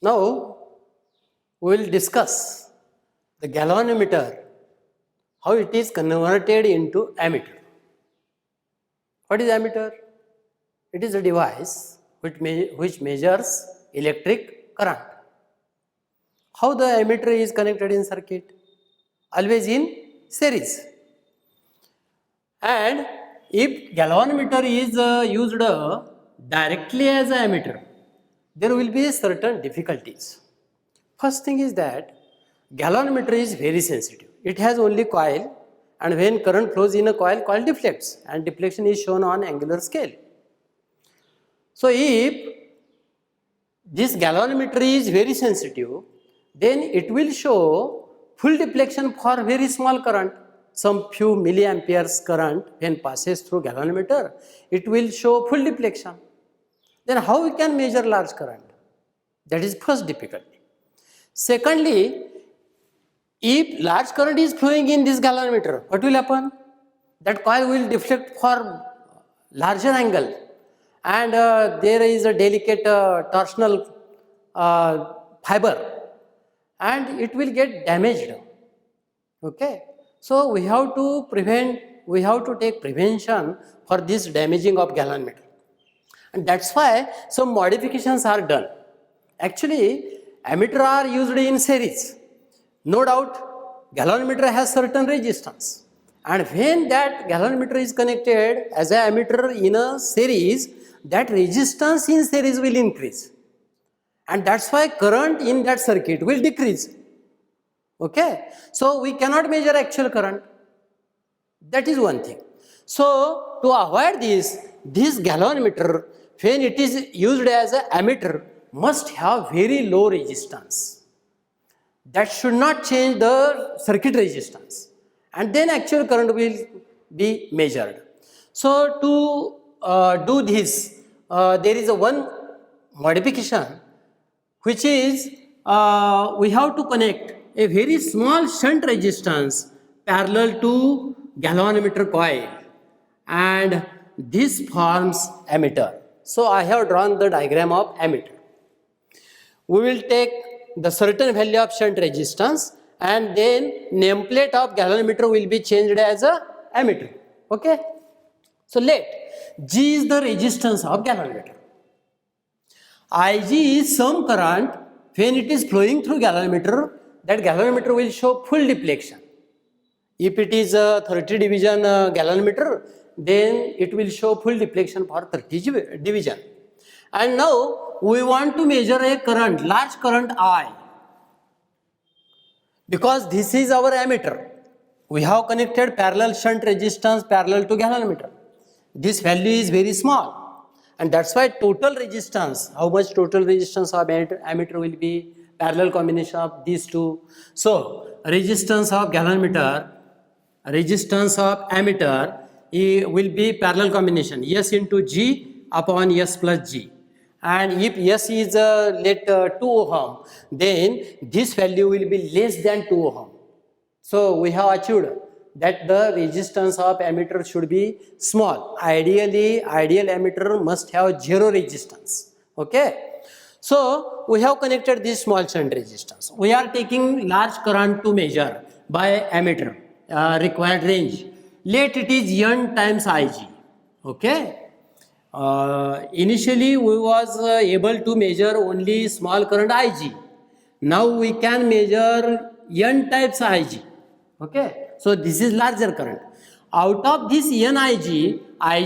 Now we will discuss the galvanometer, how it is converted into ammeter. What is ammeter? It is a device which measures electric current. How the ammeter is connected in circuit? Always in series. And if galvanometer is used directly as an ammeter, there will be certain difficulties. First thing is that galvanometer is very sensitive. It has only coil, and when current flows in a coil deflects, and deflection is shown on angular scale. So if this galvanometer is very sensitive, then it will show full deflection for very small current. Some few milliamperes current when passes through galvanometer, it will show full deflection. Then how we can measure large current? That is first difficulty. Secondly, if large current is flowing in this galvanometer, what will happen? That coil will deflect for larger angle, and there is a delicate torsional fiber, and it will get damaged. Okay, so we have to take prevention for this damaging of galvanometer, and that's why some modifications are done. Actually, ammeter are used in series. No doubt, galvanometer has certain resistance, and when that galvanometer is connected as an ammeter in a series, that resistance in series will increase, and that's why current in that circuit will decrease. Okay, so we cannot measure actual current. That is one thing. So to avoid this galvanometer, when it is used as an ammeter, must have very low resistance. That should not change the circuit resistance, and then actual current will be measured. So to do this, there is one modification, which is we have to connect a very small shunt resistance parallel to galvanometer coil, and this forms ammeter. So I have drawn the diagram of ammeter. We will take the certain value of shunt resistance, and then nameplate of galvanometer will be changed as a ammeter. Okay, so let G is the resistance of galvanometer. Ig is some current when it is flowing through galvanometer. That galvanometer will show full deflection. If it is a 30 division galvanometer, then it will show full deflection for 30 division. And now we want to measure a current, large current I. Because this is our ammeter, we have connected parallel shunt resistance parallel to galvanometer. This value is very small, and that's why total resistance, how much total resistance of ammeter will be? Parallel combination of these two. So resistance of galvanometer, resistance of ammeter will be parallel combination S into G upon S plus G. And if S is 2 ohm, then this value will be less than 2 ohm. So we have achieved that the resistance of ammeter should be small. Ideally, ideal ammeter must have zero resistance. Okay. So we have connected this small shunt resistance. We are taking large current to measure by ammeter, required range. Let it is N times Ig. Okay. Initially we was able to measure only small current Ig. Now we can measure N times Ig. Okay. So this is larger current. Out of this Nig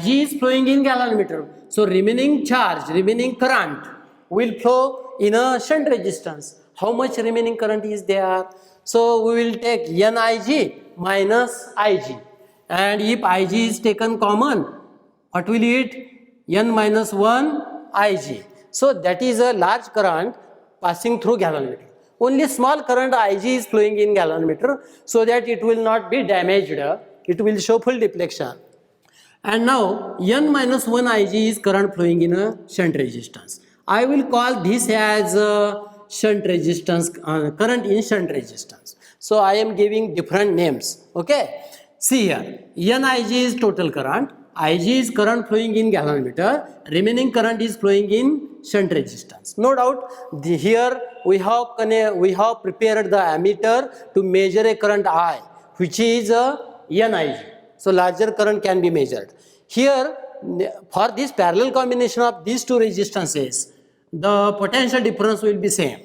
is flowing in galvanometer. So remaining charge, remaining current will flow in a shunt resistance. How much remaining current is there? So we will take Nig minus Ig. And if Ig is taken common, what will it? N minus 1 Ig. So that is a large current passing through galvanometer. Only small current Ig is flowing in galvanometer, so that it will not be damaged. It will show full deflection. And now N minus 1 Ig is current flowing in a shunt resistance. I will call this as shunt resistance, current in shunt resistance. So I am giving different names. Okay. See here, Nig is total current, Ig is current flowing in galvanometer, remaining current is flowing in shunt resistance. No doubt, here we have prepared the ammeter to measure a current I, which is NIG. So larger current can be measured. Here, for this parallel combination of these two resistances, the potential difference will be same.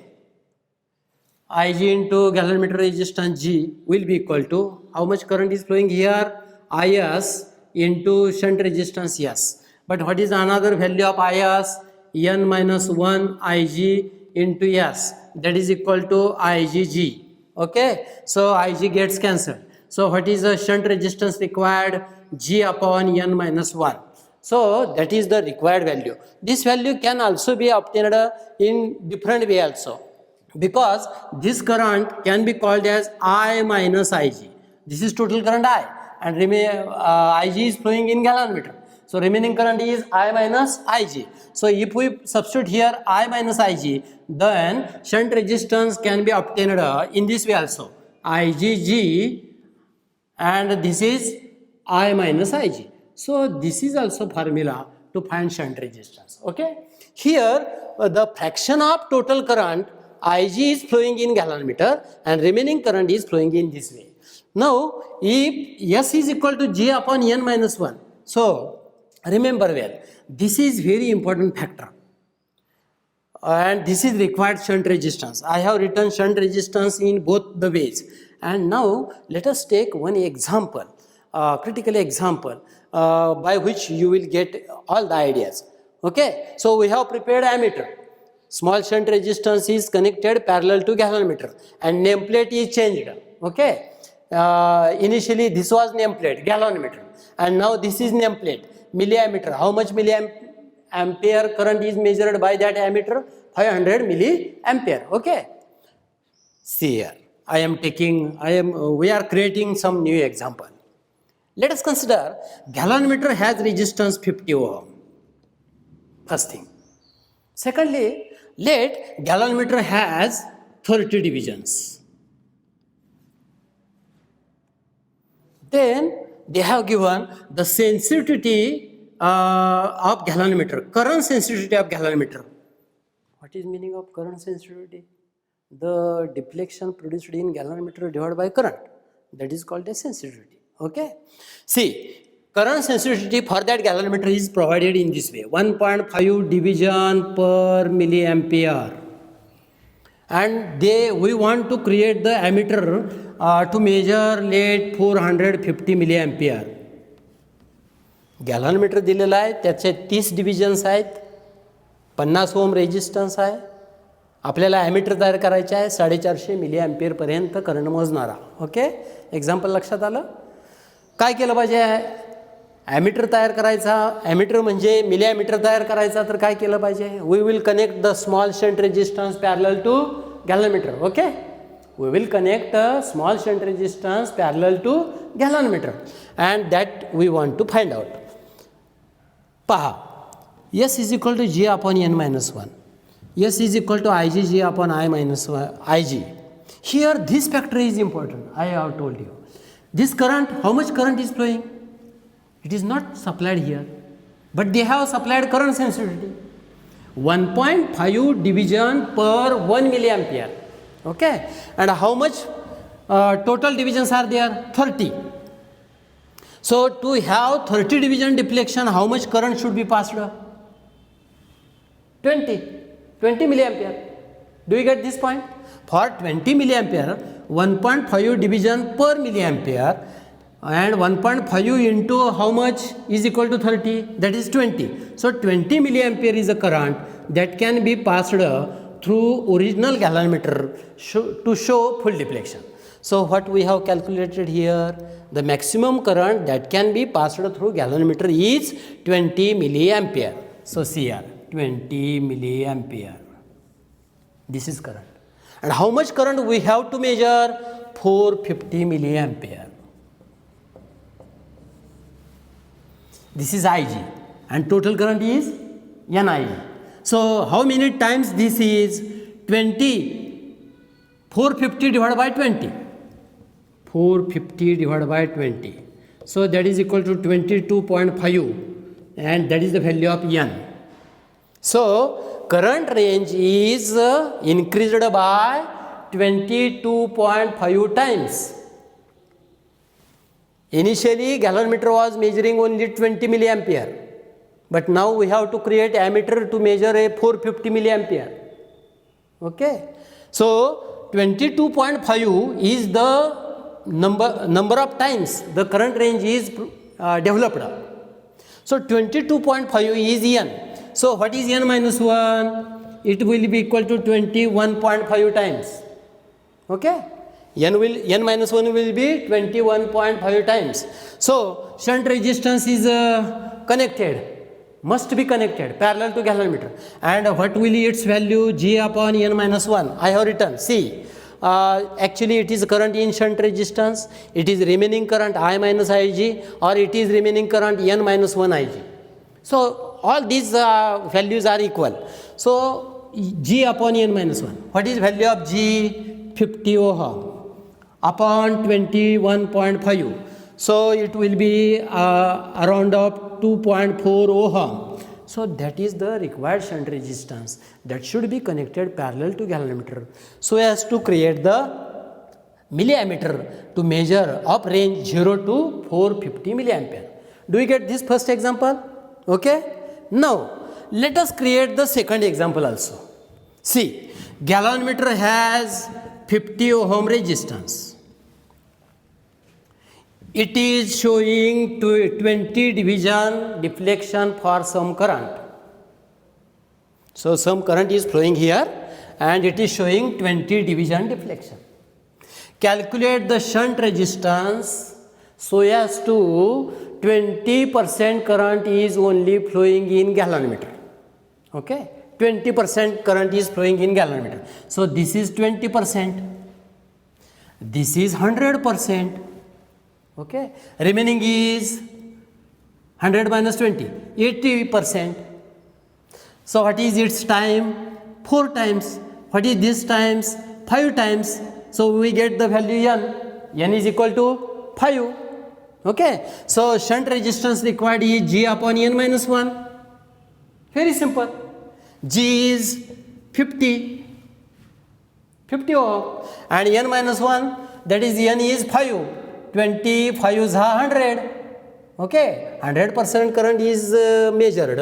Ig into galvanometer resistance G will be equal to how much current is flowing here? Is into shunt resistance S. But what is another value of Is? N minus 1 Ig into S. That is equal to IgG. Okay. So Ig gets cancelled. So what is the shunt resistance required? G upon N minus 1. So that is the required value. This value can also be obtained in different way also, because this current can be called as I minus Ig. This is total current I, and Ig is flowing in galvanometer. So remaining current is I minus Ig. So if we substitute here I minus Ig, then shunt resistance can be obtained in this way also. IgG, and this is I minus Ig. So this is also formula to find shunt resistance. Okay. Here the fraction of total current Ig is flowing in galvanometer and remaining current is flowing in this way. Now, if S is equal to G upon N minus 1, so remember well, this is very important factor, and this is required shunt resistance. I have written shunt resistance in both the ways. And now let us take one example, critical example, by which you will get all the ideas. Okay, so we have prepared ammeter. Small shunt resistance is connected parallel to galvanometer and nameplate is changed. Okay, initially this was nameplate galvanometer, and now this is nameplate milliammeter. How much milliampere current is measured by that ammeter? 500 milliampere. Okay, see here, we are creating some new example. Let us consider galvanometer has resistance 50 ohm. First thing. Secondly, let galvanometer has 30 divisions. Then they have given the sensitivity of galvanometer, current sensitivity of galvanometer. What is meaning of current sensitivity? The deflection produced in galvanometer divided by current. That is called as sensitivity. Okay. See, current sensitivity for that galvanometer is provided in this way: 1.5 division per milliampere. And we want to create the ammeter to measure let 450 milliampere. गॅलॉनमीटर दिलेला आहे, त्याचे 30 divisions आहेत, 50 ओम resistance आहे. आपल्याला ammeter तयार करायचे आहे 450 मिली ॲम्पियरपर्यंत current मोजणारा. Okay, example लक्षात आलं. काय केलं पाहिजे? ॲमीटर तयार करायचा. ॲमीटर म्हणजे मिली ॲमीटर तयार करायचा, तर काय केलं पाहिजे? We will connect the small shunt resistance parallel to galvanometer. Okay, we will connect a small shunt resistance parallel to galvanometer, and that we want to find out. Paha, S is equal to G upon N minus 1. S is equal to IgG upon I minus 1, Ig. Here this factor is important. I have told you. This current, how much current is flowing? It is not supplied here, but they have supplied current sensitivity. 1.5 division per 1 milliampere. Okay, and how much total divisions are there? 30. So to have 30 division deflection, how much current should be passed? 20 milliampere. Do you get this point? For 20 milliampere, 1.5 division per milliampere, and 1.5 into how much is equal to 30? That is 20. So 20 milliampere is a current that can be passed through original galvanometer to show full deflection. So what we have calculated here, the maximum current that can be passed through galvanometer is 20 milliampere. So see here, 20 milliampere. This is current. And how much current we have to measure? 450 milliampere. This is Ig, and total current is Nig. So how many times this is? 20. 450 divided by 20. 450 divided by 20. So that is equal to 22.5 and that is the value of N. So current range is increased by 22.5 times. Initially gallanometer was measuring only 20 milliampere, but now we have to create ammeter to measure a 450 milliampere. Okay, so 22.5 is the number of times the current range is developed. So 22.5 is N. So what is N minus 1? It will be equal to 21.5 times. Okay, N minus 1 will be 21.5 times. So shunt resistance is connected, must be connected parallel to gallanometer. And what will be its value? G upon N minus 1. I have written, see, actually it is current in shunt resistance, it is remaining current I minus Ig, or it is remaining current N minus 1 Ig. So all these values are equal. So G upon N minus 1. What is value of G? 50 ohm upon 21.5. So it will be around of 2.4 ohm. So that is the required shunt resistance that should be connected parallel to gallanometer so as to create the milliammeter to measure up range 0 to 450 milliampere. Do you get this first example? Okay. Now let us create the second example also. See, gallanometer has 50 ohm resistance. It is showing 20 division deflection for some current. So some current is flowing here and it is showing 20 division deflection. Calculate the shunt resistance so as to 20% current is only flowing in gallanometer. Okay, 20% current is flowing in gallanometer. So this is 20%, this is 100%. Okay, remaining is 100 minus 20, 80%. So what is its time? 4 times. What is this times? 5 times. So we get the value N. N is equal to 5. Okay, so shunt resistance required is G upon N minus 1. Very simple. G is 50 ohm and N minus 1, that is N is 5. 25 is 100. Okay, 100% current is measured.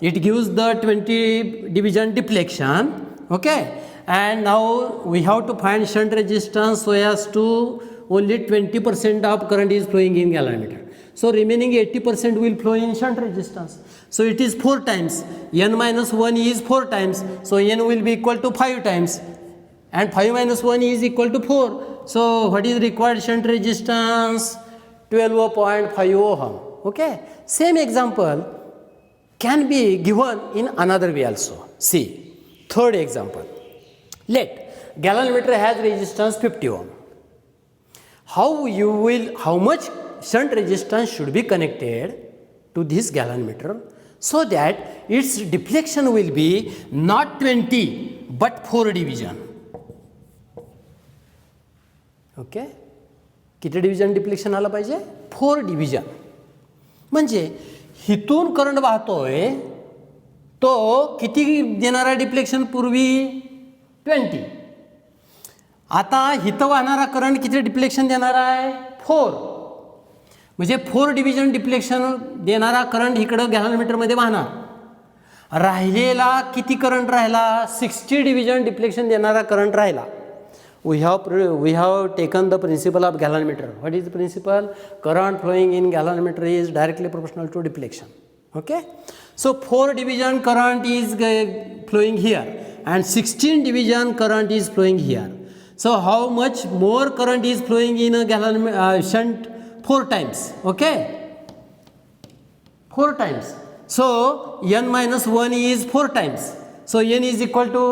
It gives the 20 division deflection. Okay, and now we have to find shunt resistance so as to only 20% of current is flowing in gallanometer. So remaining 80% will flow in shunt resistance. So it is 4 times. N minus 1 is 4 times. So N will be equal to 5 times. And 5 minus 1 is equal to 4. So what is required shunt resistance? 12.5 ohm. Okay. Same example can be given in another way also. See, third example. Let gallanometer has resistance 50 ohm. How much shunt resistance should be connected to this gallanometer so that its deflection will be not 20 but 4 division. Okay, किती division deflection आलं पाहिजे? 4 division. म्हणजे हितून current वाहतोय तो किती देणारा deflection? पूर्वी 20. आता हित वाहणारा करंट किती डिप्लेक्शन देणार आहे? 4. म्हणजे 4 डिव्हिजन डिप्लेक्शन देणारा करंट इकडं गॅलनमीटरमध्ये वाहणार. राहिलेला किती करंट राहिला? 60 डिव्हिजन डिप्लेक्शन देणारा करंट राहिला. We have taken the principle of gallanometer. What is the principle? Current flowing in gallanometer is directly proportional to deflection. Okay, so 4 division current is flowing here and 16 division current is flowing here. So how much more current is flowing in a shunt? 4 times. Okay, 4 times. So N minus 1 is 4 times. So N is equal to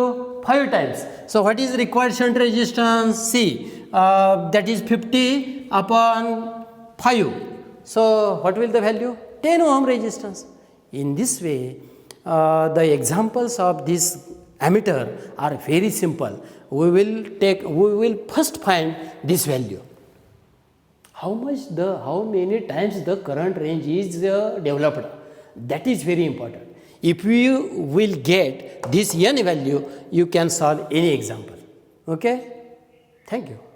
5 times. So what is required shunt resistance? See, that is 50 upon 5. So what will the value? 10 ohm resistance. In this way, the examples of this ammeter are very simple. We will first find this value. how many times the current range is developed. That is very important. If you will get this n value, you can solve any example. Okay? Thank you.